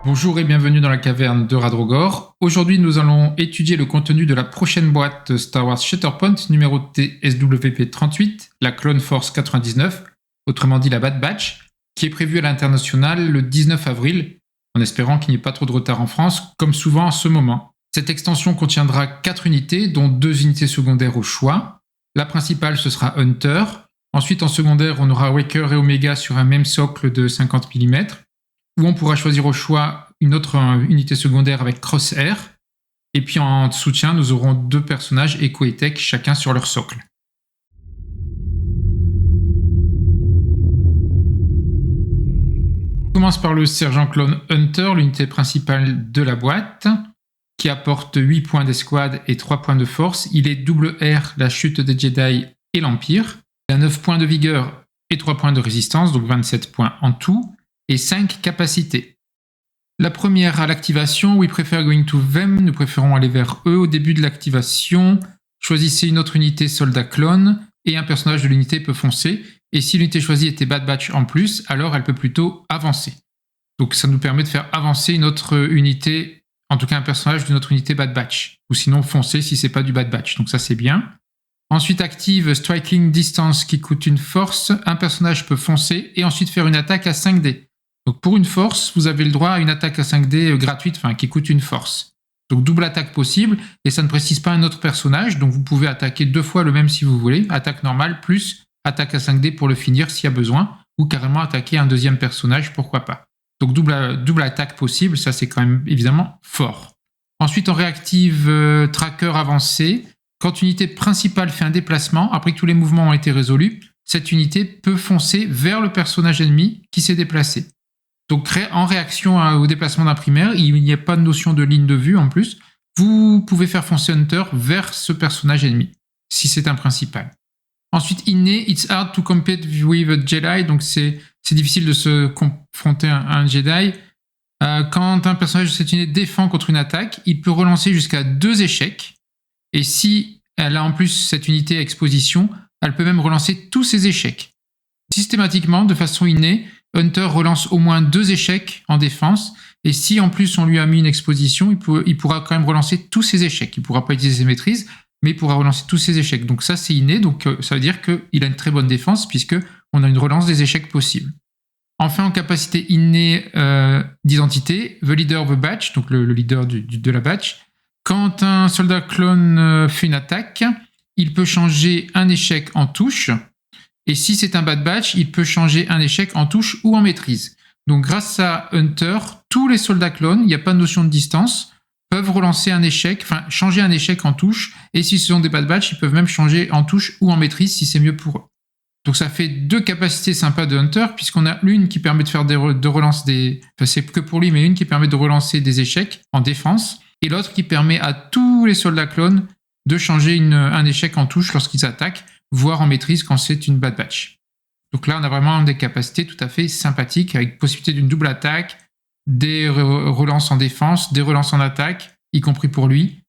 Bonjour et bienvenue dans la caverne de Radrogor. Aujourd'hui, nous allons étudier le contenu de la prochaine boîte Star Wars Shatterpoint numérotée SWP-38, la Clone Force 99, autrement dit la Bad Batch, qui est prévue à l'international le 19 avril, en espérant qu'il n'y ait pas trop de retard en France, comme souvent en ce moment. Cette extension contiendra 4 unités, dont 2 unités secondaires au choix. La principale, ce sera Hunter. Ensuite, en secondaire, on aura Waker et Omega sur un même socle de 50 mm, où on pourra choisir au choix une autre unité secondaire avec Crosshair. Et puis en soutien, nous aurons 2 personnages Echo et Tech, chacun sur leur socle. On commence par le sergent clone Hunter, l'unité principale de la boîte, qui apporte 8 points d'escouade et 3 points de force. Il est double R, la chute des Jedi et l'Empire. Il a 9 points de vigueur et 3 points de résistance, donc 27 points en tout, et 5 capacités. La première à l'activation, We prefer going to them, nous préférons aller vers eux. Au début de l'activation, choisissez une autre unité soldat clone et un personnage de l'unité peut foncer. Et si l'unité choisie était Bad Batch en plus, alors elle peut plutôt avancer. Donc ça nous permet de faire avancer une autre unité, en tout cas un personnage d'une autre unité Bad Batch. Ou sinon foncer si c'est pas du Bad Batch, donc ça c'est bien. Ensuite active Striking Distance qui coûte une force. Un personnage peut foncer et ensuite faire une attaque à 5D. Donc pour une force, vous avez le droit à une attaque à 5D gratuite, qui coûte une force. Donc double attaque possible, et ça ne précise pas un autre personnage, donc vous pouvez attaquer 2 fois le même si vous voulez, attaque normale plus attaque à 5D pour le finir s'il y a besoin, ou carrément attaquer un deuxième personnage, pourquoi pas. Donc double attaque possible, ça c'est quand même évidemment fort. Ensuite on réactive Tracker avancé. Quand une unité principale fait un déplacement, après que tous les mouvements ont été résolus, cette unité peut foncer vers le personnage ennemi qui s'est déplacé. Donc en réaction au déplacement d'un primaire, il n'y a pas de notion de ligne de vue en plus, vous pouvez faire foncer Hunter vers ce personnage ennemi, si c'est un principal. Ensuite, inné, it's hard to compete with a Jedi, donc c'est difficile de se confronter à un Jedi. Quand un personnage de cette unité défend contre une attaque, il peut relancer jusqu'à 2 échecs, et si elle a en plus cette unité à exposition, elle peut même relancer tous ses échecs. Systématiquement, de façon innée, Hunter relance au moins 2 échecs en défense, et si en plus on lui a mis une exposition, il pourra quand même relancer tous ses échecs. Il ne pourra pas utiliser ses maîtrises, mais il pourra relancer tous ses échecs. Donc ça c'est inné, donc ça veut dire qu'il a une très bonne défense, puisqu'on a une relance des échecs possible. Enfin, en capacité innée d'identité, The Leader of the Batch, donc le leader de la batch, quand un soldat clone fait une attaque, il peut changer un échec en touche, et si c'est un Bad Batch, il peut changer un échec en touche ou en maîtrise. Donc grâce à Hunter, tous les soldats clones, il n'y a pas de notion de distance, peuvent relancer un échec, changer un échec en touche, et si ce sont des Bad Batch, ils peuvent même changer en touche ou en maîtrise si c'est mieux pour eux. Donc ça fait 2 capacités sympas de Hunter, puisqu'on a l'une qui permet de faire de relance c'est que pour lui, mais une qui permet de relancer des échecs en défense, et l'autre qui permet à tous les soldats clones de changer un échec en touche lorsqu'ils attaquent, voire en maîtrise quand c'est une Bad Batch. Donc là, on a vraiment des capacités tout à fait sympathiques, avec possibilité d'une double attaque, des relances en défense, des relances en attaque, y compris pour lui.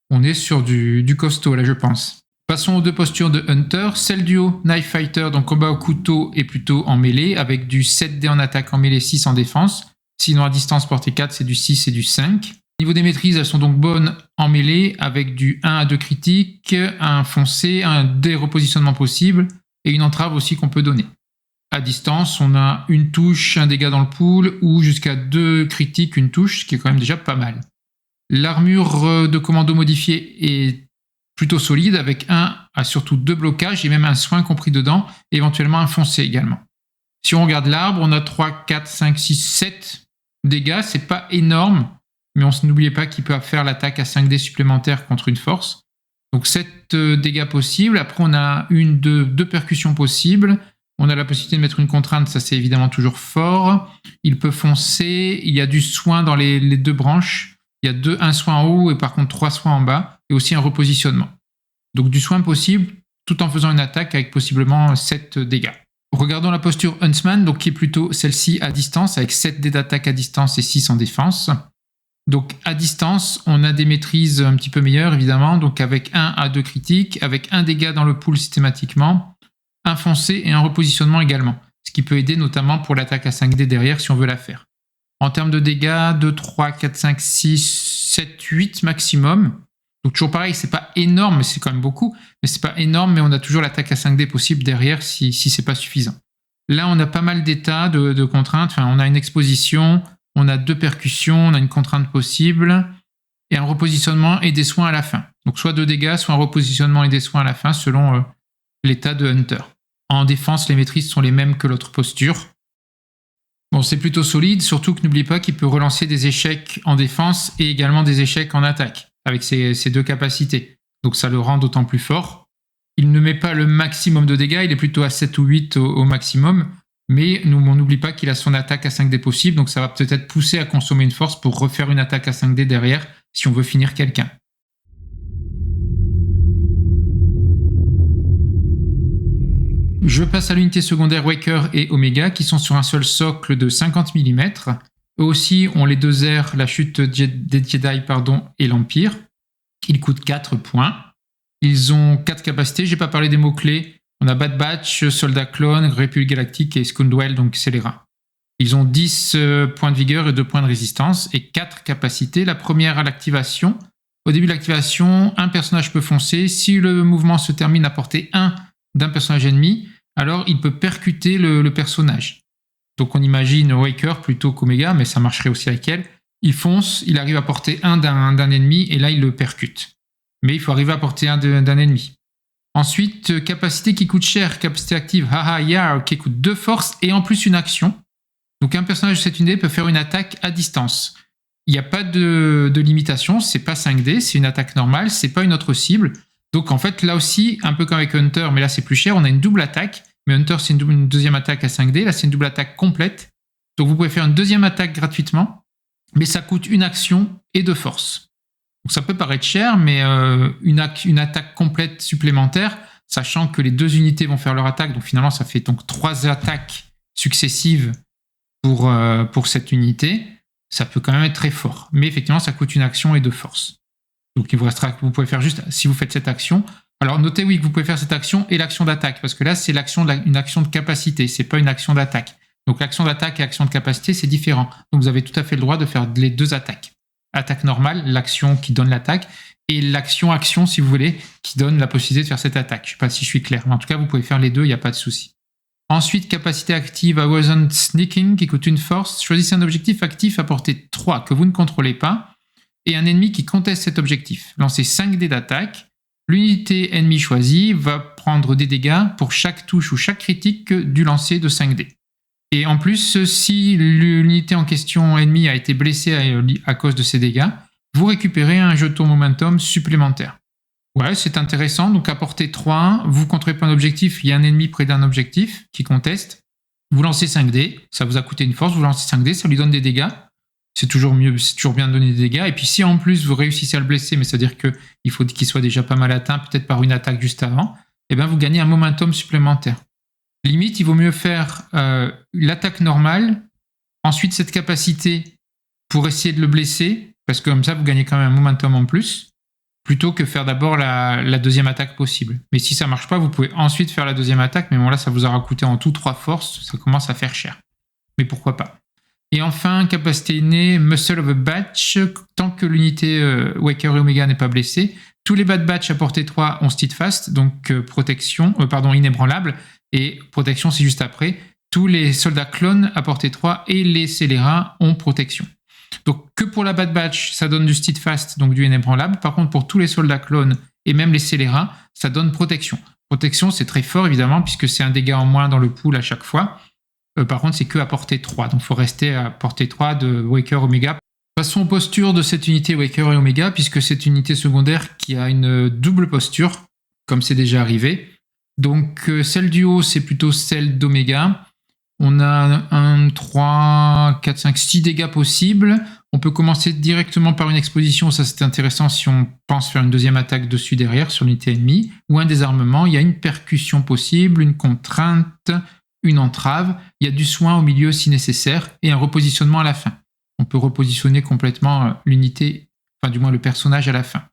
On est sur du costaud, là, je pense. Passons aux 2 postures de Hunter. Celle du haut, Knife Fighter, donc combat au couteau, est plutôt en mêlée, avec du 7D en attaque en mêlée, 6 en défense. Sinon, à distance portée 4, c'est du 6 et du 5. Au niveau des maîtrises, elles sont donc bonnes en mêlée, avec du 1 à 2 critiques, un foncé, des repositionnements possibles, et une entrave aussi qu'on peut donner. À distance, on a une touche, un dégât dans le pool, ou jusqu'à 2 critiques, une touche, ce qui est quand même déjà pas mal. L'armure de commando modifiée est plutôt solide, avec 1 à surtout 2 blocages, et même un soin compris dedans, et éventuellement un foncé également. Si on regarde l'arbre, on a 3, 4, 5, 6, 7 dégâts, c'est pas énorme, mais n'oubliez pas qu'il peut faire l'attaque à 5D supplémentaire contre une force. Donc 7 dégâts possibles. Après, on a 2 percussions possibles. On a la possibilité de mettre une contrainte, ça c'est évidemment toujours fort. Il peut foncer. Il y a du soin dans les 2 branches. Il y a un soin en haut et par contre 3 soins en bas. Et aussi un repositionnement. Donc du soin possible, tout en faisant une attaque avec possiblement 7 dégâts. Regardons la posture Huntsman, donc qui est plutôt celle-ci à distance, avec 7 dés d'attaque à distance et 6 en défense. Donc à distance, on a des maîtrises un petit peu meilleures évidemment, donc avec 1 à 2 critiques, avec 1 dégât dans le pool systématiquement, un foncé et un repositionnement également, ce qui peut aider notamment pour l'attaque à 5D derrière si on veut la faire. En termes de dégâts, 2, 3, 4, 5, 6, 7, 8 maximum. Donc toujours pareil, c'est pas énorme, mais c'est quand même beaucoup. Mais c'est pas énorme, mais on a toujours l'attaque à 5D possible derrière si c'est pas suffisant. Là, on a pas mal d'états de contraintes. Enfin, on a une exposition, on a 2 percussions, on a une contrainte possible, et un repositionnement et des soins à la fin. Donc soit 2 dégâts, soit un repositionnement et des soins à la fin, selon l'état de Hunter. En défense, les maîtrises sont les mêmes que l'autre posture. Bon, c'est plutôt solide, surtout que n'oublie pas qu'il peut relancer des échecs en défense et également des échecs en attaque, avec ces 2 capacités. Donc ça le rend d'autant plus fort. Il ne met pas le maximum de dégâts, il est plutôt à 7 ou 8 au maximum, mais on n'oublie pas qu'il a son attaque à 5D possible, donc ça va peut-être pousser à consommer une force pour refaire une attaque à 5D derrière, si on veut finir quelqu'un. Je passe à l'unité secondaire Waker et Omega qui sont sur un seul socle de 50 mm. Eux aussi ont les 2 airs, la chute des Jedi et l'Empire. Ils coûtent 4 points. Ils ont 4 capacités, j'ai pas parlé des mots-clés. On a Bad Batch, Soldat Clone, République Galactique et Scoundrel, donc scélérat. Ils ont 10 points de vigueur et 2 points de résistance et 4 capacités. La première à l'activation. Au début de l'activation, un personnage peut foncer. Si le mouvement se termine à portée 1 d'un personnage ennemi, alors il peut percuter le personnage. Donc on imagine Waker plutôt qu'Omega, mais ça marcherait aussi avec elle. Il fonce, il arrive à portée 1 d'un ennemi, et là il le percute. Mais il faut arriver à portée 1 d'un ennemi. Ensuite, capacité qui coûte cher, capacité active, qui coûte 2 forces et en plus une action. Donc un personnage de cette unité peut faire une attaque à distance. Il n'y a pas de limitation, c'est pas 5D, c'est une attaque normale, c'est pas une autre cible. Donc en fait, là aussi, un peu comme avec Hunter, mais là c'est plus cher, on a une double attaque. Mais Hunter, c'est une deuxième attaque à 5D. Là, c'est une double attaque complète. Donc vous pouvez faire une deuxième attaque gratuitement, mais ça coûte une action et 2 forces. Donc ça peut paraître cher, mais une attaque complète supplémentaire, sachant que les 2 unités vont faire leur attaque, donc finalement ça fait donc 3 attaques successives pour cette unité. Ça peut quand même être très fort. Mais effectivement, ça coûte une action et 2 forces. Donc il vous restera que vous pouvez faire juste, si vous faites cette action. Alors notez oui que vous pouvez faire cette action et l'action d'attaque, parce que là c'est une action de capacité, c'est pas une action d'attaque. Donc l'action d'attaque et l'action de capacité c'est différent. Donc vous avez tout à fait le droit de faire les 2 attaques. Attaque normale, l'action qui donne l'attaque, et l'action si vous voulez, qui donne la possibilité de faire cette attaque. Je sais pas si je suis clair, mais en tout cas vous pouvez faire les 2, il n'y a pas de souci. Ensuite, capacité active à Wasn't Sneaking qui coûte une force. Choisissez un objectif actif à portée 3 que vous ne contrôlez pas et un ennemi qui conteste cet objectif. Lancez 5 dés d'attaque. L'unité ennemie choisie va prendre des dégâts pour chaque touche ou chaque critique du lancer de 5 dés. Et en plus, si l'unité en question ennemie a été blessée à cause de ces dégâts, vous récupérez un jeton momentum supplémentaire. Ouais, c'est intéressant. Donc à portée 3, vous contrôlez pas un objectif, il y a un ennemi près d'un objectif qui conteste. Vous lancez 5 dés, ça vous a coûté une force, vous lancez 5 dés, ça lui donne des dégâts. C'est toujours mieux, c'est toujours bien de donner des dégâts. Et puis si en plus vous réussissez à le blesser, mais c'est-à-dire qu'il faut qu'il soit déjà pas mal atteint, peut-être par une attaque juste avant, et bien vous gagnez un momentum supplémentaire. Limite, il vaut mieux faire l'attaque normale, ensuite cette capacité pour essayer de le blesser, parce que comme ça vous gagnez quand même un momentum en plus, plutôt que faire d'abord la deuxième attaque possible. Mais si ça marche pas, vous pouvez ensuite faire la deuxième attaque, mais bon là ça vous aura coûté en tout 3 forces, ça commence à faire cher. Mais pourquoi pas. Et enfin, capacité innée, Muscle of a Batch, tant que l'unité Waker et Omega n'est pas blessée. Tous les Bad Batch à portée 3 ont Steadfast, donc protection, inébranlable, et protection c'est juste après. Tous les soldats clones à portée 3 et les scélérats ont protection. Donc que pour la Bad Batch, ça donne du Steadfast, donc du inébranlable. Par contre, pour tous les soldats clones et même les scélérats, ça donne protection. Protection, c'est très fort évidemment, puisque c'est un dégât en moins dans le pool à chaque fois. Par contre, c'est que à portée 3, donc il faut rester à portée 3 de Waker Omega. Passons aux postures de cette unité Waker et Omega, puisque c'est une unité secondaire qui a une double posture, comme c'est déjà arrivé. Donc celle du haut, c'est plutôt celle d'Omega. On a 1, 3, 4, 5, 6 dégâts possibles. On peut commencer directement par une exposition, ça c'est intéressant si on pense faire une deuxième attaque dessus derrière sur l'unité ennemie, ou un désarmement. Il y a une percussion possible, une contrainte, une entrave, il y a du soin au milieu si nécessaire, et un repositionnement à la fin. On peut repositionner complètement l'unité, enfin du moins le personnage à la fin.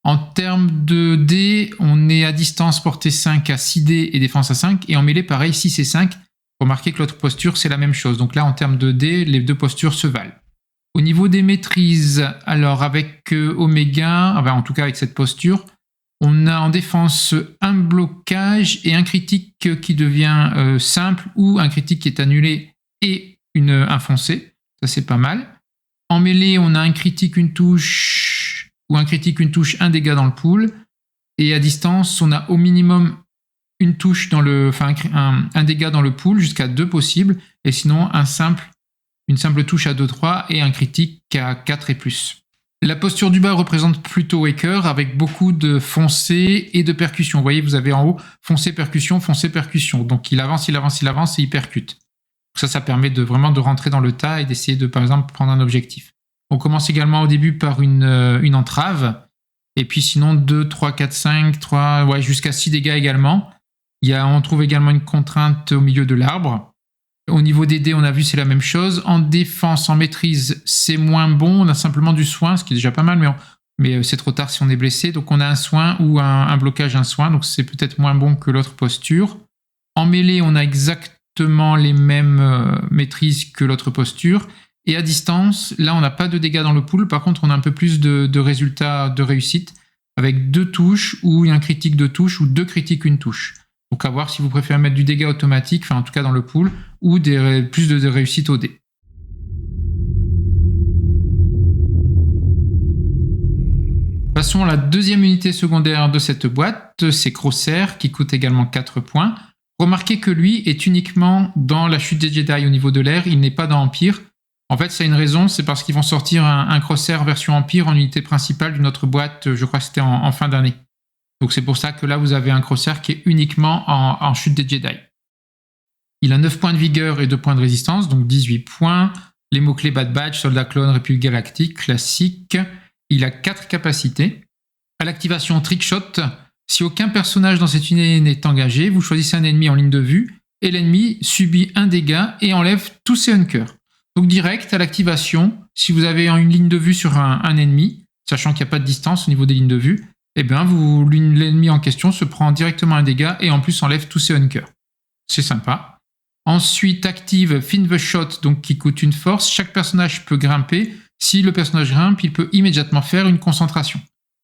En termes de dés, on est à distance portée 5 à 6 dés et défense à 5, et en mêlée pareil 6 et 5, Remarquez que l'autre posture, c'est la même chose. Donc là, en termes de dés, les deux postures se valent. Au niveau des maîtrises, alors avec Oméga, enfin, en tout cas avec cette posture, on a en défense un blocage et un critique qui devient simple ou un critique qui est annulé et un foncé. Ça, c'est pas mal. En mêlée, on a un critique, une touche ou un critique, une touche, un dégât dans le pool. Et à distance, on a au minimum une touche dans un dégât dans le pool jusqu'à 2 possibles. Et sinon, une simple touche à 2-3 et un critique à 4 et plus. La posture du bas représente plutôt Waker avec beaucoup de foncé et de percussion. Vous voyez, vous avez en haut foncé, percussion, foncé, percussion. Donc il avance et il percute. Ça permet vraiment de rentrer dans le tas et d'essayer de, par exemple, prendre un objectif. On commence également au début par une entrave. Et puis sinon 2, 3, 4, 5, 3, jusqu'à 6 dégâts également. On trouve également une contrainte au milieu de l'arbre. Au niveau des dés, on a vu, c'est la même chose. En défense, en maîtrise, c'est moins bon. On a simplement du soin, ce qui est déjà pas mal, mais c'est trop tard si on est blessé. Donc on a un soin ou un blocage, un soin. Donc c'est peut-être moins bon que l'autre posture. En mêlée, on a exactement les mêmes maîtrises que l'autre posture. Et à distance, là, on n'a pas de dégâts dans le pool. Par contre, on a un peu plus de résultats de réussite avec 2 touches ou un critique 2 touches ou 2 critiques 1 touche. Donc à voir si vous préférez mettre du dégât automatique, enfin en tout cas dans le pool, ou plus de réussite au dé. Passons à la deuxième unité secondaire de cette boîte, c'est Crosshair, qui coûte également 4 points. Remarquez que lui est uniquement dans la chute des Jedi au niveau de l'air, il n'est pas dans Empire. En fait, ça a une raison, c'est parce qu'ils vont sortir un Crosshair version Empire en unité principale d'une autre boîte, je crois que c'était en fin d'année. Donc c'est pour ça que là, vous avez un Crosshair qui est uniquement en chute des Jedi. Il a 9 points de vigueur et 2 points de résistance, donc 18 points. Les mots-clés Bad Batch, Soldat Clone, République Galactique, classique. Il a 4 capacités. À l'activation Trickshot, si aucun personnage dans cette unité n'est engagé, vous choisissez un ennemi en ligne de vue et l'ennemi subit un dégât et enlève tous ses hunkers. Donc direct à l'activation, si vous avez une ligne de vue sur un ennemi, sachant qu'il n'y a pas de distance au niveau des lignes de vue, eh bien l'ennemi en question se prend directement un dégât et en plus enlève tous ses hunkers. C'est sympa. Ensuite, active Fin the Shot, donc qui coûte une force. Chaque personnage peut grimper. Si le personnage grimpe, il peut immédiatement faire une concentration.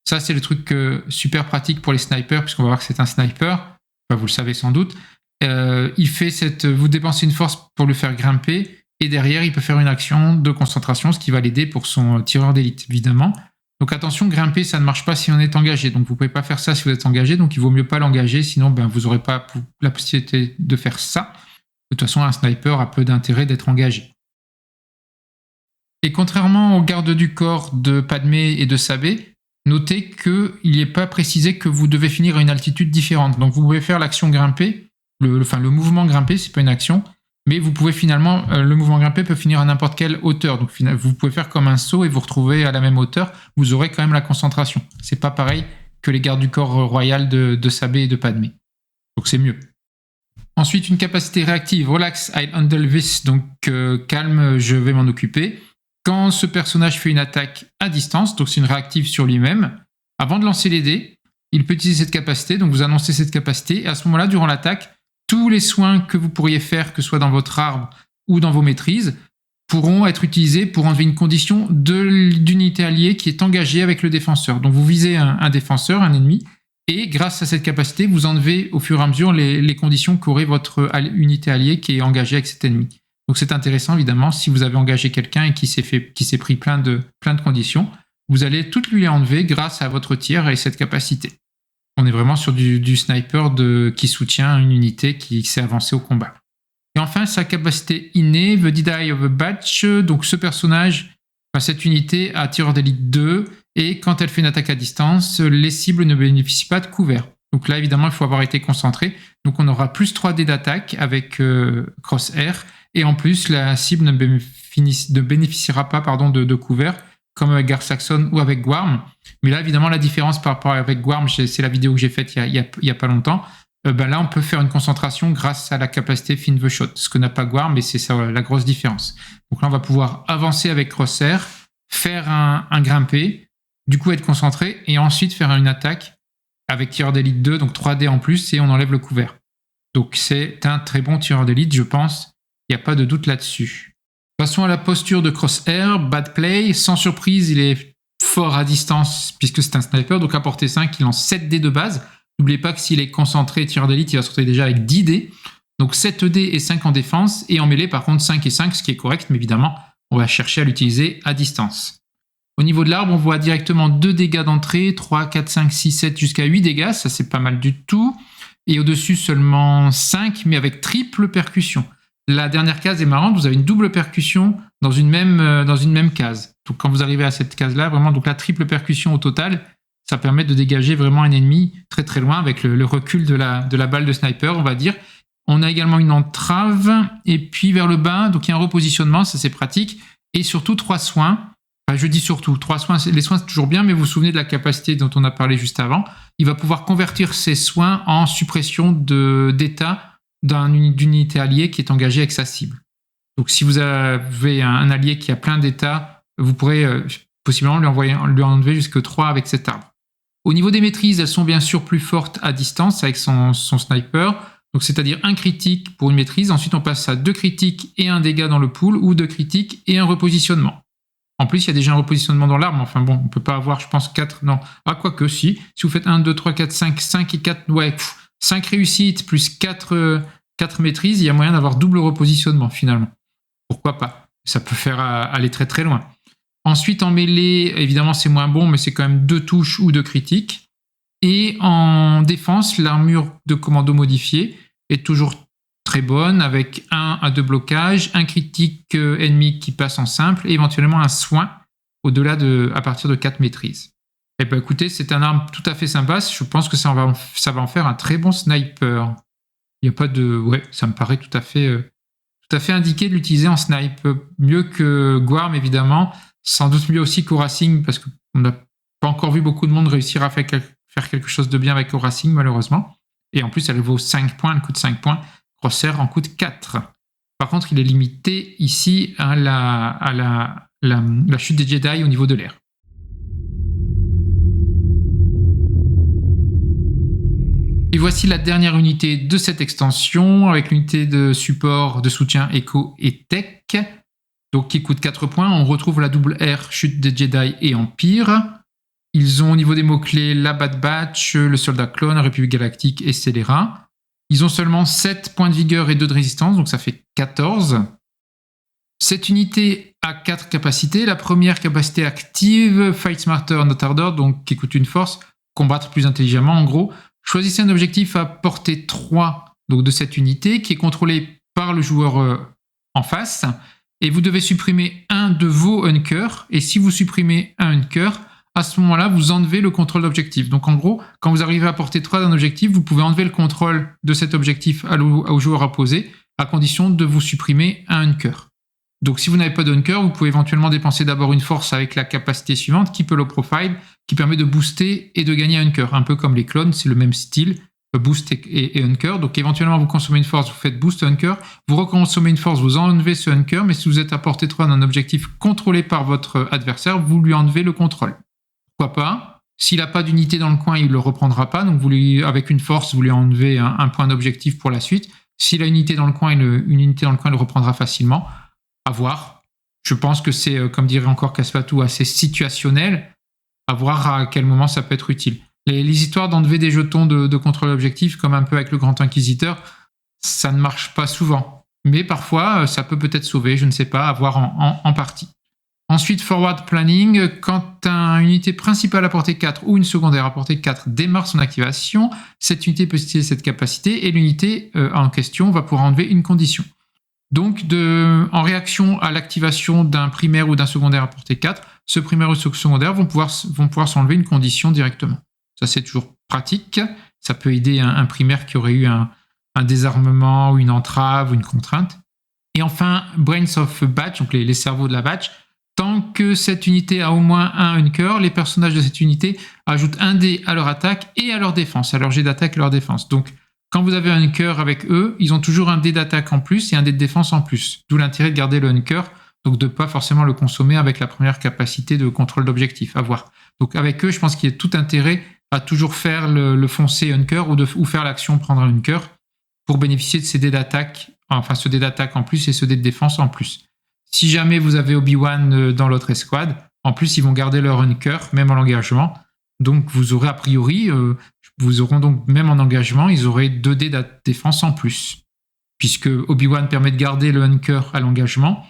Ça, c'est le truc super pratique pour les snipers, puisqu'on va voir que c'est un sniper. Enfin, vous le savez sans doute. Vous dépensez une force pour le faire grimper, et derrière, il peut faire une action de concentration, ce qui va l'aider pour son tireur d'élite, évidemment. Donc attention, grimper, ça ne marche pas si on est engagé. Donc vous ne pouvez pas faire ça si vous êtes engagé, donc il vaut mieux pas l'engager, sinon vous n'aurez pas la possibilité de faire ça. De toute façon, un sniper a peu d'intérêt d'être engagé. Et contrairement aux gardes du corps de Padmé et de Sabé, notez qu'il n'est pas précisé que vous devez finir à une altitude différente. Donc vous pouvez faire l'action grimper, le mouvement grimper, c'est pas une action, mais vous pouvez finalement, le mouvement grimper peut finir à n'importe quelle hauteur. Donc vous pouvez faire comme un saut et vous retrouver à la même hauteur, vous aurez quand même la concentration. C'est pas pareil que les gardes du corps royal de Sabé et de Padmé. Donc c'est mieux. Ensuite, une capacité réactive, Relax, I'll handle this, donc calme, je vais m'en occuper. Quand ce personnage fait une attaque à distance, donc c'est une réactive sur lui-même, avant de lancer les dés, il peut utiliser cette capacité, donc vous annoncez cette capacité, et à ce moment-là, durant l'attaque, tous les soins que vous pourriez faire, que ce soit dans votre arbre ou dans vos maîtrises, pourront être utilisés pour enlever une condition d'unité alliée qui est engagée avec le défenseur. Donc vous visez un défenseur, un ennemi, et grâce à cette capacité, vous enlevez au fur et à mesure les conditions qu'aurait votre unité alliée qui est engagée avec cet ennemi. Donc c'est intéressant évidemment, si vous avez engagé quelqu'un et qui s'est pris plein de conditions, vous allez toutes lui enlever grâce à votre tir et cette capacité. On est vraiment sur du sniper qui soutient une unité qui s'est avancée au combat. Et enfin, sa capacité innée, The Jedi of a Batch, donc ce personnage, cette unité a tireur d'élite 2, et quand elle fait une attaque à distance, les cibles ne bénéficient pas de couvert. Donc là, évidemment, il faut avoir été concentré. Donc on aura plus 3 dés d'attaque avec Crosshair, et en plus, la cible ne bénéficiera pas de couvert, comme avec Gar Saxon ou avec Guarm. Mais là, évidemment, la différence par rapport avec Guarm, c'est la vidéo que j'ai faite il y a pas longtemps. Là, on peut faire une concentration grâce à la capacité Fin the Shot, ce que n'a pas Guarm, et c'est ça la grosse différence. Donc là, on va pouvoir avancer avec Crosshair, faire un grimpé, du coup être concentré, et ensuite faire une attaque avec tireur d'élite 2, donc 3 dés en plus, et on enlève le couvert. Donc c'est un très bon tireur d'élite, je pense. Il n'y a pas de doute là-dessus. Passons à la posture de Crosshair. Bad play. Sans surprise, il est fort à distance puisque c'est un sniper. Donc à portée 5, il lance 7 dés de base. N'oubliez pas que s'il est concentré tireur d'élite, il va se retrouver déjà avec 10 dés. Donc 7 dés et 5 en défense. Et en mêlée, par contre, 5 et 5, ce qui est correct. Mais évidemment, on va chercher à l'utiliser à distance. Au niveau de l'arbre, on voit directement 2 dégâts d'entrée. 3, 4, 5, 6, 7 jusqu'à 8 dégâts. Ça, c'est pas mal du tout. Et au-dessus, seulement 5, mais avec triple percussion. La dernière case est marrante, vous avez une double percussion dans une même case. Donc quand vous arrivez à cette case-là, vraiment, donc la triple percussion au total, ça permet de dégager vraiment un ennemi très très loin avec le recul de la balle de sniper, on va dire. On a également une entrave, et puis vers le bas, donc il y a un repositionnement, ça c'est pratique, et surtout 3 soins. Enfin, je dis surtout, 3 soins, les soins c'est toujours bien, mais vous vous souvenez de la capacité dont on a parlé juste avant. Il va pouvoir convertir ces soins en suppression d'état d'une unité alliée qui est engagée avec sa cible. Donc si vous avez un allié qui a plein d'états, vous pourrez possiblement lui enlever jusque 3 avec cet arbre. Au niveau des maîtrises, elles sont bien sûr plus fortes à distance avec son sniper, donc c'est-à-dire un critique pour une maîtrise, ensuite on passe à 2 critiques et un dégât dans le pool, ou 2 critiques et un repositionnement. En plus, il y a déjà un repositionnement dans l'arme, enfin bon, on ne peut pas avoir, je pense, 4, non. Ah, quoique, si vous faites 1, 2, 3, 4, 5 et 4, ouais, 5 réussites plus 4 maîtrises, il y a moyen d'avoir double repositionnement, finalement. Pourquoi pas? Ça peut faire aller très très loin. Ensuite, en mêlée, évidemment, c'est moins bon, mais c'est quand même 2 touches ou 2 critiques. Et en défense, l'armure de commando modifiée est toujours très bonne, avec 1 à 2 blocages, un critique ennemi qui passe en simple, et éventuellement un soin à partir de 4 maîtrises. Et ben écoutez, c'est un arme tout à fait sympa, je pense que ça va en faire un très bon sniper. Il n'y a pas de... Ouais, ça me paraît tout à fait indiqué de l'utiliser en snipe. Mieux que Guarm, évidemment. Sans doute mieux aussi qu'Horacing, parce qu'on n'a pas encore vu beaucoup de monde réussir à faire quelque chose de bien avec Horacing, malheureusement. Et en plus, elle vaut 5 points, elle coûte 5 points. Crosshair en coûte 4. Par contre, il est limité ici à la chute des Jedi au niveau de l'air. Et voici la dernière unité de cette extension, avec l'unité de support, de soutien, Echo et Tech, donc qui coûte 4 points. On retrouve la double R, chute des Jedi et Empire. Ils ont au niveau des mots-clés la Bad Batch, le Soldat Clone, République Galactique et Scélérat. Ils ont seulement 7 points de vigueur et 2 de résistance, donc ça fait 14. Cette unité a 4 capacités. La première capacité active, Fight Smarter, Not Harder, donc qui coûte une force, combattre plus intelligemment en gros. Choisissez un objectif à portée 3 donc de cette unité qui est contrôlé par le joueur en face et vous devez supprimer un de vos hunkers et si vous supprimez un hunker, à ce moment-là, vous enlevez le contrôle d'objectif. Donc en gros, quand vous arrivez à portée 3 d'un objectif, vous pouvez enlever le contrôle de cet objectif au joueur opposé à condition de vous supprimer un hunker. Donc si vous n'avez pas de hunker, vous pouvez éventuellement dépenser d'abord une force avec la capacité suivante, Keep a Low Profile, qui permet de booster et de gagner un hunker. Un peu comme les clones, c'est le même style, boost et hunker. Donc éventuellement vous consommez une force, vous faites boost hunker, vous reconsommez une force, vous enlevez ce hunker, mais si vous êtes à portée 3 d'un objectif contrôlé par votre adversaire, vous lui enlevez le contrôle. Pourquoi pas? S'il n'a pas d'unité dans le coin, il ne le reprendra pas, donc avec une force, vous lui enlevez un point d'objectif pour la suite. S'il a une unité dans le coin, une unité dans le coin, il le reprendra facilement. À voir. Je pense que c'est, comme dirait encore Caspatou, assez situationnel. À voir à quel moment ça peut être utile. Les histoires d'enlever des jetons de contrôle objectif, comme un peu avec le Grand Inquisiteur, ça ne marche pas souvent. Mais parfois, ça peut peut-être sauver, je ne sais pas, à voir en partie. Ensuite, Forward Planning. Quand une unité principale à portée 4 ou une secondaire à portée 4 démarre son activation, cette unité peut utiliser cette capacité et l'unité en question va pouvoir enlever une condition. Donc, en réaction à l'activation d'un primaire ou d'un secondaire à portée 4, ce primaire ou ce secondaire vont pouvoir s'enlever une condition directement. Ça, c'est toujours pratique. Ça peut aider un primaire qui aurait eu un désarmement ou une entrave ou une contrainte. Et enfin, Brains of Batch, donc les cerveaux de la batch. Tant que cette unité a au moins un hunker, les personnages de cette unité ajoutent un dé à leur attaque et à leur défense, à leur jet d'attaque et leur défense. Donc, quand vous avez un hunker avec eux, ils ont toujours un dé d'attaque en plus et un dé de défense en plus. D'où l'intérêt de garder le hunker, donc de ne pas forcément le consommer avec la première capacité de contrôle d'objectif. À voir. Donc avec eux, je pense qu'il y a tout intérêt à toujours faire le foncer hunker ou faire l'action prendre un hunker. pour bénéficier de ces dés d'attaque, enfin ce dé d'attaque en plus et ce dé de défense en plus. Si jamais vous avez Obi-Wan dans l'autre escouade, en plus ils vont garder leur hunker, même en engagement. Donc vous aurez a priori, vous auront donc même en engagement, ils auraient 2 dés de défense en plus. Puisque Obi-Wan permet de garder le hunker à l'engagement,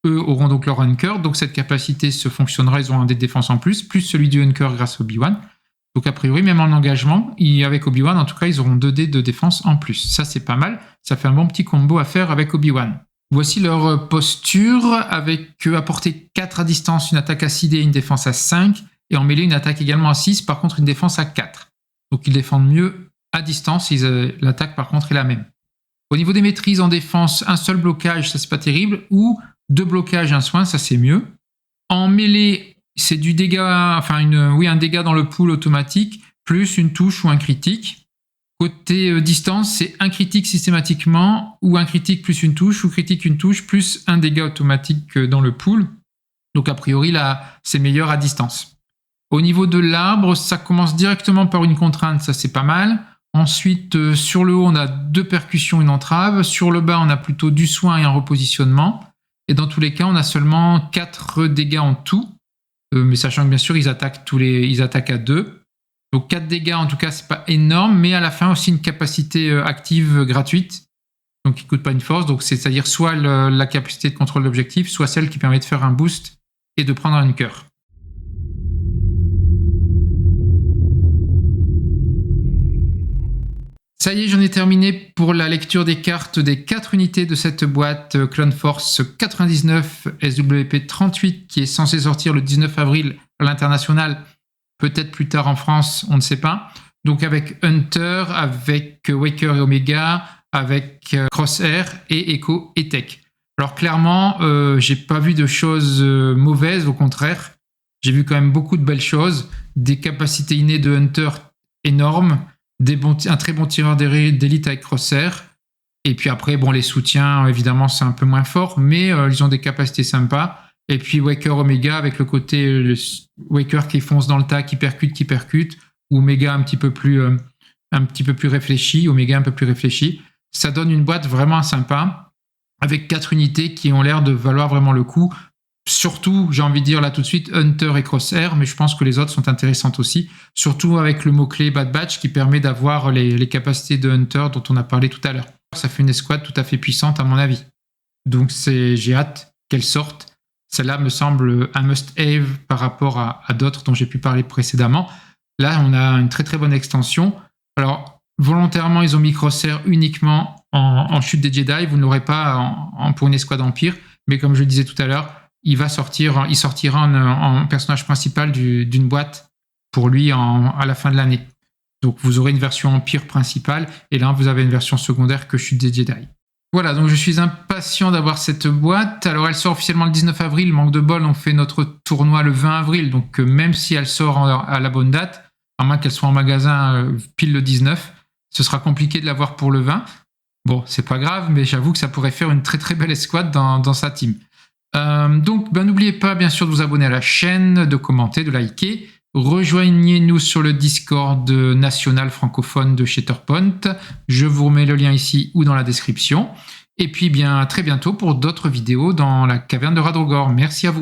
eux auront donc leur hunker, donc cette capacité se fonctionnera, ils auront un dé de défense en plus celui du hunker grâce à Obi-Wan. Donc a priori, même en engagement, avec Obi-Wan, en tout cas, ils auront 2 dés de défense en plus. Ça, c'est pas mal. Ça fait un bon petit combo à faire avec Obi-Wan. Voici leur posture, avec à portée 4 à distance, une attaque à 6 dés et une défense à 5, et en mêlée, une attaque également à 6, par contre, une défense à 4. Donc ils défendent mieux à distance, l'attaque par contre est la même. Au niveau des maîtrises en défense, un seul blocage, ça c'est pas terrible, ou 2 blocages, un soin, ça c'est mieux. En mêlée, c'est du dégât, un dégât dans le pool automatique, plus une touche ou un critique. Côté distance, c'est un critique systématiquement, ou un critique plus une touche, ou critique une touche, plus un dégât automatique dans le pool. Donc a priori, là, c'est meilleur à distance. Au niveau de l'arbre, ça commence directement par une contrainte, ça c'est pas mal. Ensuite, sur le haut, on a 2 percussions, une entrave. Sur le bas, on a plutôt du soin et un repositionnement. Et dans tous les cas, on a seulement 4 dégâts en tout. Mais sachant que bien sûr, ils attaquent à 2. Donc 4 dégâts, en tout cas, c'est pas énorme. Mais à la fin, aussi une capacité active gratuite. Donc qui ne coûte pas une force. Donc c'est-à-dire soit la capacité de contrôle d'objectif, soit celle qui permet de faire un boost et de prendre un hunker. Ça y est, j'en ai terminé pour la lecture des cartes des 4 unités de cette boîte Clone Force 99 SWP 38 qui est censée sortir le 19 avril à l'international, peut-être plus tard en France, on ne sait pas. Donc avec Hunter, avec Waker et Omega, avec Crosshair et Echo et Tech. Alors clairement, j'ai pas vu de choses mauvaises, au contraire. J'ai vu quand même beaucoup de belles choses, des capacités innées de Hunter énormes, un très bon tireur d'élite avec Crosshair. Et puis après, les soutiens, évidemment, c'est un peu moins fort, mais ils ont des capacités sympas. Et puis Waker Omega avec le côté Waker qui fonce dans le tas, qui percute, ou Omega un petit peu plus réfléchi, Omega un peu plus réfléchi. Ça donne une boîte vraiment sympa, avec 4 unités qui ont l'air de valoir vraiment le coup. Surtout, j'ai envie de dire là tout de suite, Hunter et Crosshair, mais je pense que les autres sont intéressantes aussi. Surtout avec le mot-clé Bad Batch qui permet d'avoir les capacités de Hunter dont on a parlé tout à l'heure. Ça fait une escouade tout à fait puissante à mon avis. Donc j'ai hâte qu'elle sorte. Celle-là me semble un must-have par rapport à d'autres dont j'ai pu parler précédemment. Là, on a une très très bonne extension. Alors, volontairement, ils ont mis Crosshair uniquement en chute des Jedi. Vous ne l'aurez pas pour une escouade Empire. Mais comme je le disais tout à l'heure, il sortira en personnage principal d'une boîte pour lui à la fin de l'année. Donc vous aurez une version Empire principale et là vous avez une version secondaire que chute des Jedi. Voilà, donc je suis impatient d'avoir cette boîte. Alors elle sort officiellement le 19 avril, manque de bol, on fait notre tournoi le 20 avril, donc même si elle sort à la bonne date, à moins qu'elle soit en magasin pile le 19, ce sera compliqué de l'avoir pour le 20. Bon, c'est pas grave, mais j'avoue que ça pourrait faire une très très belle escouade dans sa team. Donc n'oubliez pas bien sûr de vous abonner à la chaîne, de commenter, de liker. Rejoignez-nous sur le Discord national francophone de Shatterpoint. Je vous remets le lien ici ou dans la description. Et puis à très bientôt pour d'autres vidéos dans la caverne de Radrogor. Merci à vous.